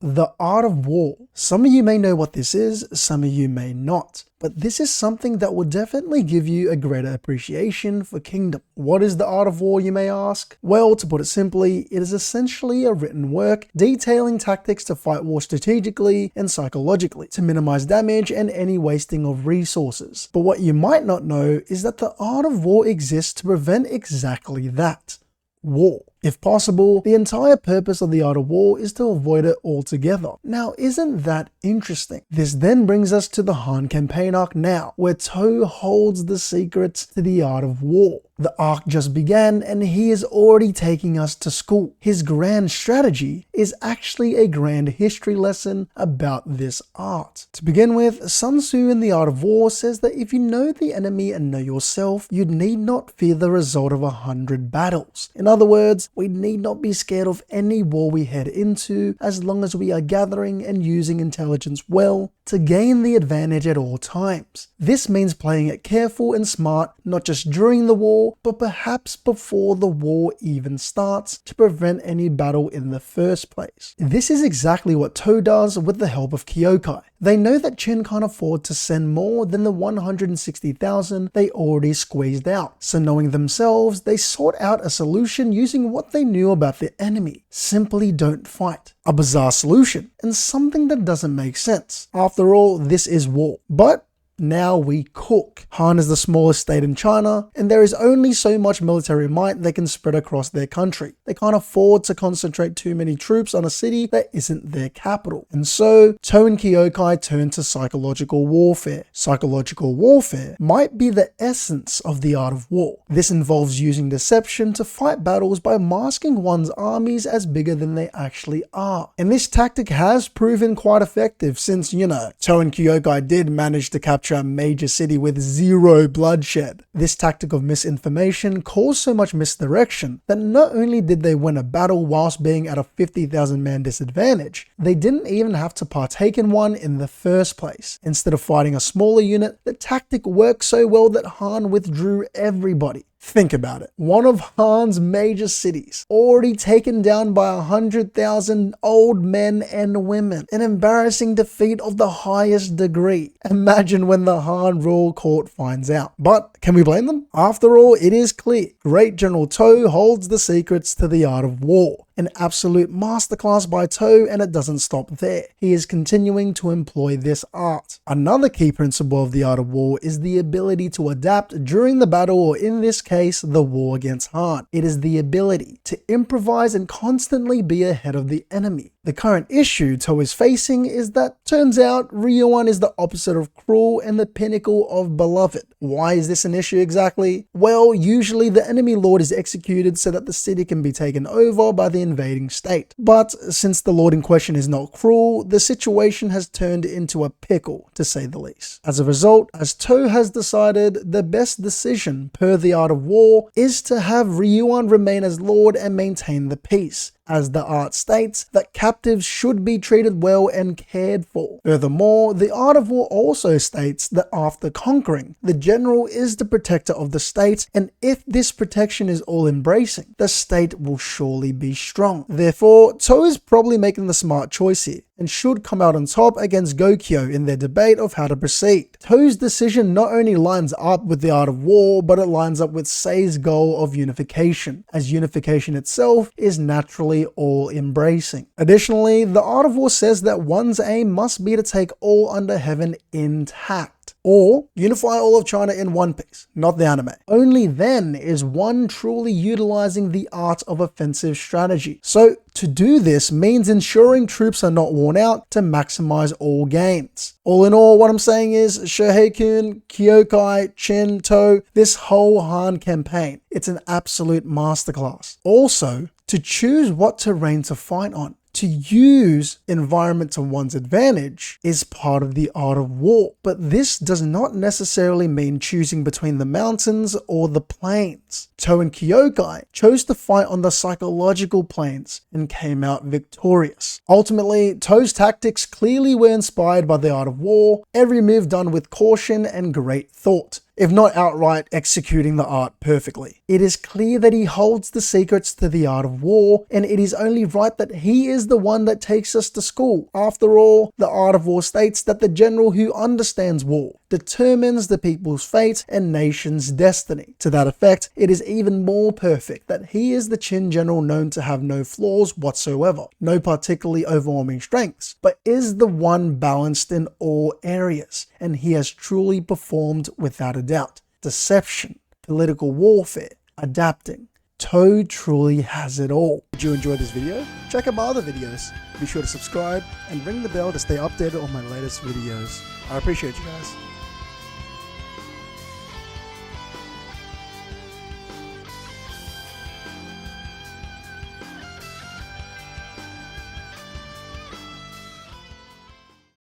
The art of war. Some of you may know what this is, some of you may not. But this is something that will definitely give you a greater appreciation for Kingdom. What is the art of war, you may ask? Well, to put it simply, it is essentially a written work detailing tactics to fight war strategically and psychologically, to minimize damage and any wasting of resources. But what you might not know is that the art of war exists to prevent exactly that. War. If possible, the entire purpose of the art of war is to avoid it altogether. Now, isn't that interesting? This then brings us to the Han campaign arc now, where Tow holds the secrets to the art of war. The arc just began and he is already taking us to school. His grand strategy is actually a grand history lesson about this art. To begin with, Sun Tzu in the Art of War says that if you know the enemy and know yourself, you need not fear the result of 100 battles. In other words, we need not be scared of any war we head into as long as we are gathering and using intelligence well to gain the advantage at all times. This means playing it careful and smart, not just during the war, but perhaps before the war even starts to prevent any battle in the first place. This is exactly what Tow does with the help of Kyokai. They know that Qin can't afford to send more than the 160,000 they already squeezed out, so knowing themselves, they sought out a solution using what they knew about the enemy. Simply don't fight. A bizarre solution, and something that doesn't make sense. After all, this is war. But now we cook. Han is the smallest state in China, and there is only so much military might they can spread across their country. They can't afford to concentrate too many troops on a city that isn't their capital. And so, Tow and Kyokai turn to psychological warfare. Psychological warfare might be the essence of the art of war. This involves using deception to fight battles by masking one's armies as bigger than they actually are. And this tactic has proven quite effective since, Tow and Kyokai did manage to capture a major city with zero bloodshed. This tactic of misinformation caused so much misdirection that not only did they win a battle whilst being at a 50,000 man disadvantage, they didn't even have to partake in one in the first place. Instead of fighting a smaller unit, the tactic worked so well that Han withdrew everybody. Think about it. One of Han's major cities, already taken down by 100,000 old men and women. An embarrassing defeat of the highest degree. Imagine when the Han royal court finds out. But can we blame them? After all, it is clear. Great General Tow holds the secrets to the art of war. An absolute masterclass by Tow, and it doesn't stop there. He is continuing to employ this art. Another key principle of the art of war is the ability to adapt during the battle, or in this case, the war against Han. It is the ability to improvise and constantly be ahead of the enemy. The current issue Tow is facing is that turns out Ryuan is the opposite of cruel and the pinnacle of beloved. Why is this an issue exactly? Well, usually the enemy lord is executed so that the city can be taken over by the invading state. But since the lord in question is not cruel, the situation has turned into a pickle, to say the least. As a result, as Tow has decided, the best decision per the art of war is to have Ryuan remain as lord and maintain the peace, as the art states that captives should be treated well and cared for. Furthermore, the art of war also states that after conquering, the general is the protector of the state, and if this protection is all-embracing, the state will surely be strong. Therefore, Tow is probably making the smart choice here, and should come out on top against Gokyo in their debate of how to proceed. Tow's decision not only lines up with the art of war, but it lines up with Sei's goal of unification, as unification itself is naturally all-embracing. Additionally, the art of war says that one's aim must be to take all under heaven intact, or unify all of China in one piece, not the anime. Only then is one truly utilizing the art of offensive strategy. So to do this means ensuring troops are not worn out to maximize all gains. All in all, what I'm saying is Shohei-kun, Kyokai, Qin, Tow, this whole Han campaign, it's an absolute masterclass. Also, to choose what terrain to fight on, to use environment to one's advantage is part of the art of war. But this does not necessarily mean choosing between the mountains or the plains. Tow and Kyokai chose to fight on the psychological plains and came out victorious. Ultimately, Tow's tactics clearly were inspired by the art of war, every move done with caution and great thought. if not outright executing the art perfectly. It is clear that he holds the secrets to the art of war, and it is only right that he is the one that takes us to school. After all, the art of war states that the general who understands war determines the people's fate and nation's destiny. To that effect, it is even more perfect that he is the Qin general known to have no flaws whatsoever, no particularly overwhelming strengths, but is the one balanced in all areas, and he has truly performed without a doubt. Deception, political warfare, adapting. Toe truly has it all. Did you enjoy this video? Check out my other videos. Be sure to subscribe and ring the bell to stay updated on my latest videos. I appreciate you guys.